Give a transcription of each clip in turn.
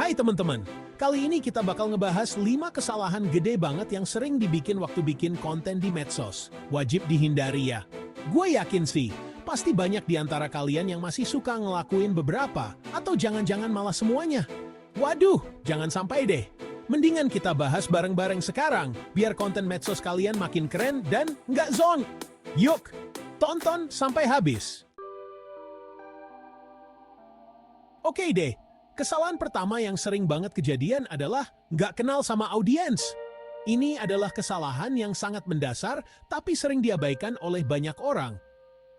Hai teman-teman, kali ini kita bakal ngebahas 5 kesalahan gede banget yang sering dibikin waktu bikin konten di medsos. Wajib dihindari ya. Gue yakin sih, pasti banyak di antara kalian yang masih suka ngelakuin beberapa, atau jangan-jangan malah semuanya. Waduh, jangan sampai deh. Mendingan kita bahas bareng-bareng sekarang, biar konten medsos kalian makin keren dan nggak zonk. Yuk, tonton sampai habis. Oke deh. Kesalahan pertama yang sering banget kejadian adalah nggak kenal sama audiens. Ini adalah kesalahan yang sangat mendasar tapi sering diabaikan oleh banyak orang.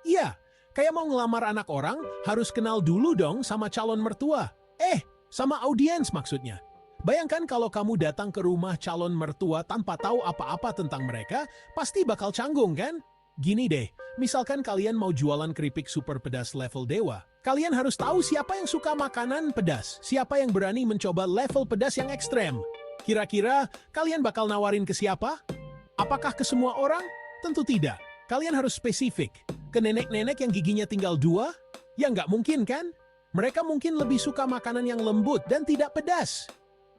Iya, kayak mau ngelamar anak orang harus kenal dulu dong sama calon mertua. Sama audiens maksudnya. Bayangkan kalau kamu datang ke rumah calon mertua tanpa tahu apa-apa tentang mereka, pasti bakal canggung kan? Gini deh, misalkan kalian mau jualan keripik super pedas level dewa. Kalian harus tahu siapa yang suka makanan pedas, siapa yang berani mencoba level pedas yang ekstrem. Kira-kira kalian bakal nawarin ke siapa? Apakah ke semua orang? Tentu tidak. Kalian harus spesifik. Ke nenek-nenek yang giginya tinggal 2? Ya nggak mungkin kan? Mereka mungkin lebih suka makanan yang lembut dan tidak pedas.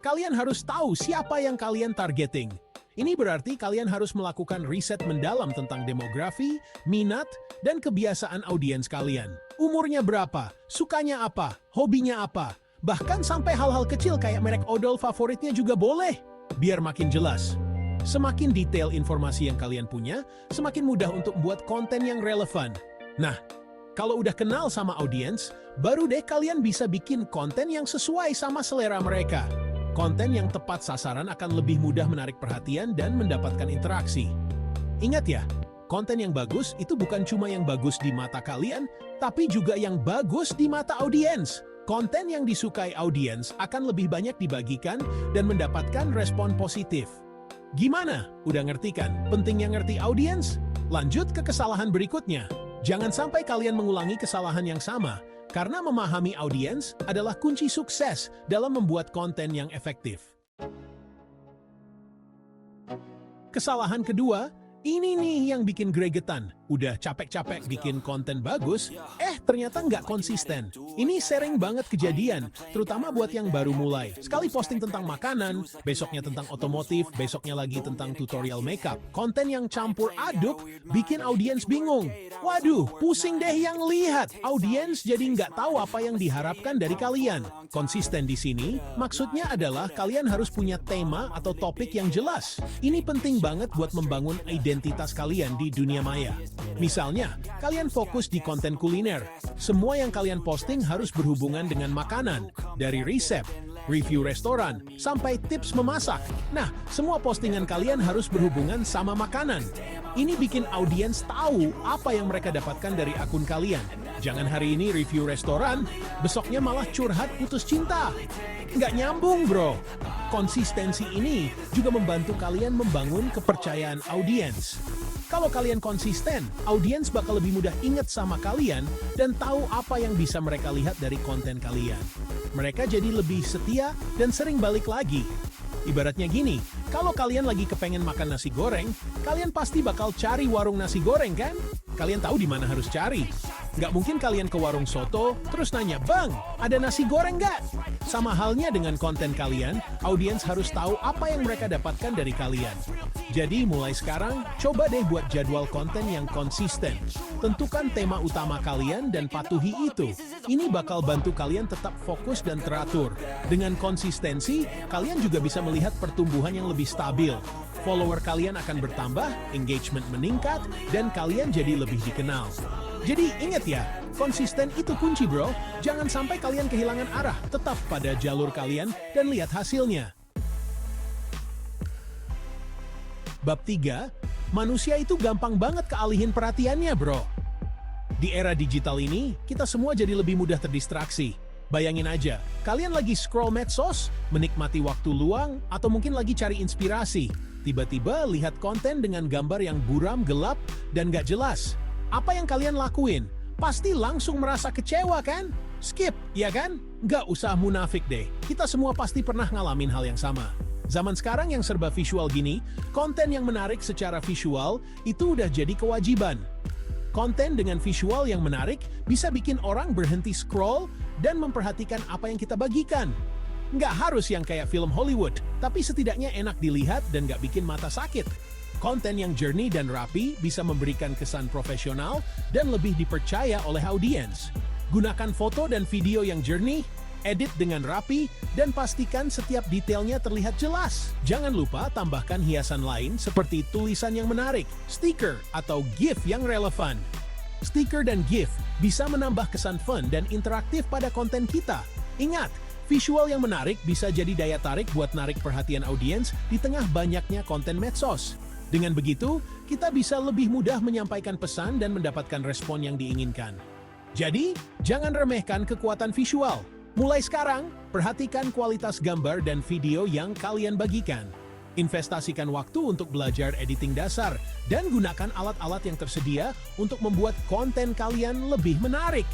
Kalian harus tahu siapa yang kalian targeting. Ini berarti kalian harus melakukan riset mendalam tentang demografi, minat, dan kebiasaan audiens kalian. Umurnya berapa, sukanya apa, hobinya apa, bahkan sampai hal-hal kecil kayak merek odol favoritnya juga boleh, biar makin jelas. Semakin detail informasi yang kalian punya, semakin mudah untuk membuat konten yang relevan. Nah, kalau udah kenal sama audiens, baru deh kalian bisa bikin konten yang sesuai sama selera mereka. Konten yang tepat sasaran akan lebih mudah menarik perhatian dan mendapatkan interaksi. Ingat ya, konten yang bagus itu bukan cuma yang bagus di mata kalian, tapi juga yang bagus di mata audiens. Konten yang disukai audiens akan lebih banyak dibagikan dan mendapatkan respon positif. Gimana? Udah ngerti kan pentingnya ngerti audiens? Lanjut ke kesalahan berikutnya. Jangan sampai kalian mengulangi kesalahan yang sama. Karena memahami audiens adalah kunci sukses dalam membuat konten yang efektif. Kesalahan kedua, ini nih yang bikin gregetan. Udah capek-capek bikin konten bagus, ternyata nggak konsisten. Ini sering banget kejadian, terutama buat yang baru mulai. Sekali posting tentang makanan, besoknya tentang otomotif, besoknya lagi tentang tutorial makeup. Konten yang campur aduk bikin audiens bingung. Waduh, pusing deh yang lihat. Audiens jadi nggak tahu apa yang diharapkan dari kalian. Konsisten di sini, maksudnya adalah kalian harus punya tema atau topik yang jelas. Ini penting banget buat membangun identitas kalian di dunia maya. Misalnya, kalian fokus di konten kuliner. Semua yang kalian posting harus berhubungan dengan makanan. Dari resep, review restoran, sampai tips memasak. Nah, semua postingan kalian harus berhubungan sama makanan. Ini bikin audiens tahu apa yang mereka dapatkan dari akun kalian. Jangan hari ini review restoran, besoknya malah curhat putus cinta. Nggak nyambung, bro. Konsistensi ini juga membantu kalian membangun kepercayaan audiens. Kalau kalian konsisten, audiens bakal lebih mudah ingat sama kalian dan tahu apa yang bisa mereka lihat dari konten kalian. Mereka jadi lebih setia dan sering balik lagi. Ibaratnya gini, kalau kalian lagi kepengen makan nasi goreng, kalian pasti bakal cari warung nasi goreng kan? Kalian tahu di mana harus cari. Nggak mungkin kalian ke warung soto, terus nanya, "Bang, ada nasi goreng nggak?" Sama halnya dengan konten kalian, audiens harus tahu apa yang mereka dapatkan dari kalian. Jadi mulai sekarang, coba deh buat jadwal konten yang konsisten. Tentukan tema utama kalian dan patuhi itu. Ini bakal bantu kalian tetap fokus dan teratur. Dengan konsistensi, kalian juga bisa melihat pertumbuhan yang lebih stabil. Follower kalian akan bertambah, engagement meningkat, dan kalian jadi lebih dikenal. Jadi ingat ya, konsisten itu kunci bro. Jangan sampai kalian kehilangan arah, tetap pada jalur kalian dan lihat hasilnya. Bab 3, manusia itu gampang banget kealihin perhatiannya bro. Di era digital ini, kita semua jadi lebih mudah terdistraksi. Bayangin aja, kalian lagi scroll medsos, menikmati waktu luang, atau mungkin lagi cari inspirasi. Tiba-tiba lihat konten dengan gambar yang buram, gelap, dan gak jelas. Apa yang kalian lakuin? Pasti langsung merasa kecewa kan? Skip, ya kan? Gak usah munafik deh. Kita semua pasti pernah ngalamin hal yang sama. Zaman sekarang yang serba visual gini, konten yang menarik secara visual itu udah jadi kewajiban. Konten dengan visual yang menarik bisa bikin orang berhenti scroll dan memperhatikan apa yang kita bagikan. Nggak harus yang kayak film Hollywood, tapi setidaknya enak dilihat dan nggak bikin mata sakit. Konten yang jernih dan rapi bisa memberikan kesan profesional dan lebih dipercaya oleh audiens. Gunakan foto dan video yang jernih, edit dengan rapi, dan pastikan setiap detailnya terlihat jelas. Jangan lupa tambahkan hiasan lain seperti tulisan yang menarik, stiker, atau GIF yang relevan. Stiker dan GIF bisa menambah kesan fun dan interaktif pada konten kita. Ingat, visual yang menarik bisa jadi daya tarik buat narik perhatian audiens di tengah banyaknya konten medsos. Dengan begitu, kita bisa lebih mudah menyampaikan pesan dan mendapatkan respon yang diinginkan. Jadi, jangan remehkan kekuatan visual. Mulai sekarang, perhatikan kualitas gambar dan video yang kalian bagikan. Investasikan waktu untuk belajar editing dasar dan gunakan alat-alat yang tersedia untuk membuat konten kalian lebih menarik.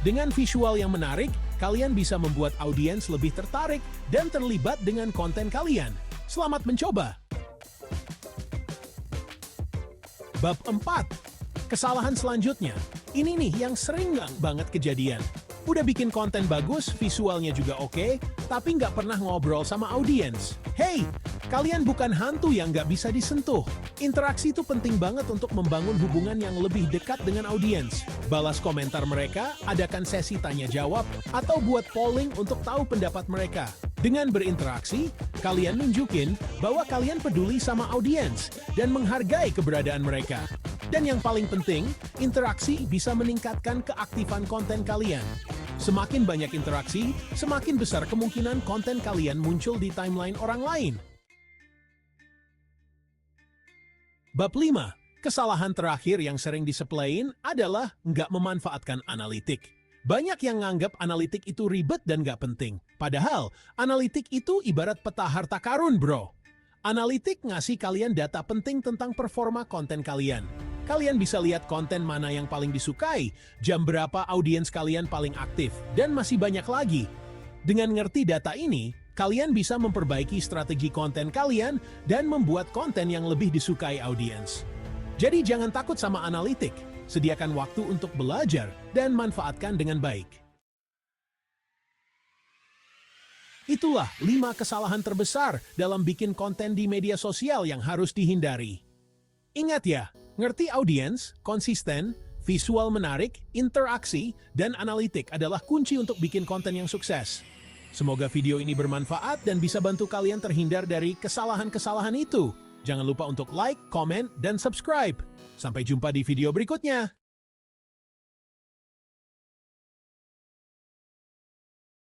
Dengan visual yang menarik, kalian bisa membuat audiens lebih tertarik dan terlibat dengan konten kalian. Selamat mencoba! Bab 4. Kesalahan selanjutnya. Ini nih yang sering banget kejadian. Udah bikin konten bagus, visualnya juga oke, tapi nggak pernah ngobrol sama audiens. Hey, kalian bukan hantu yang nggak bisa disentuh. Interaksi itu penting banget untuk membangun hubungan yang lebih dekat dengan audiens. Balas komentar mereka, adakan sesi tanya jawab, atau buat polling untuk tahu pendapat mereka. Dengan berinteraksi, kalian nunjukin bahwa kalian peduli sama audiens dan menghargai keberadaan mereka. Dan yang paling penting, interaksi bisa meningkatkan keaktifan konten kalian. Semakin banyak interaksi, semakin besar kemungkinan konten kalian muncul di timeline orang lain. Bab 5. Kesalahan terakhir yang sering disepelein adalah nggak memanfaatkan analitik. Banyak yang nganggap analitik itu ribet dan nggak penting. Padahal, analitik itu ibarat peta harta karun, bro. Analitik ngasih kalian data penting tentang performa konten kalian. Kalian bisa lihat konten mana yang paling disukai, jam berapa audiens kalian paling aktif, dan masih banyak lagi. Dengan ngerti data ini, kalian bisa memperbaiki strategi konten kalian dan membuat konten yang lebih disukai audiens. Jadi jangan takut sama analitik, sediakan waktu untuk belajar dan manfaatkan dengan baik. Itulah 5 kesalahan terbesar dalam bikin konten di media sosial yang harus dihindari. Ingat ya, ngerti audiens, konsisten, visual menarik, interaksi, dan analitik adalah kunci untuk bikin konten yang sukses. Semoga video ini bermanfaat dan bisa bantu kalian terhindar dari kesalahan-kesalahan itu. Jangan lupa untuk like, komen, dan subscribe. Sampai jumpa di video berikutnya.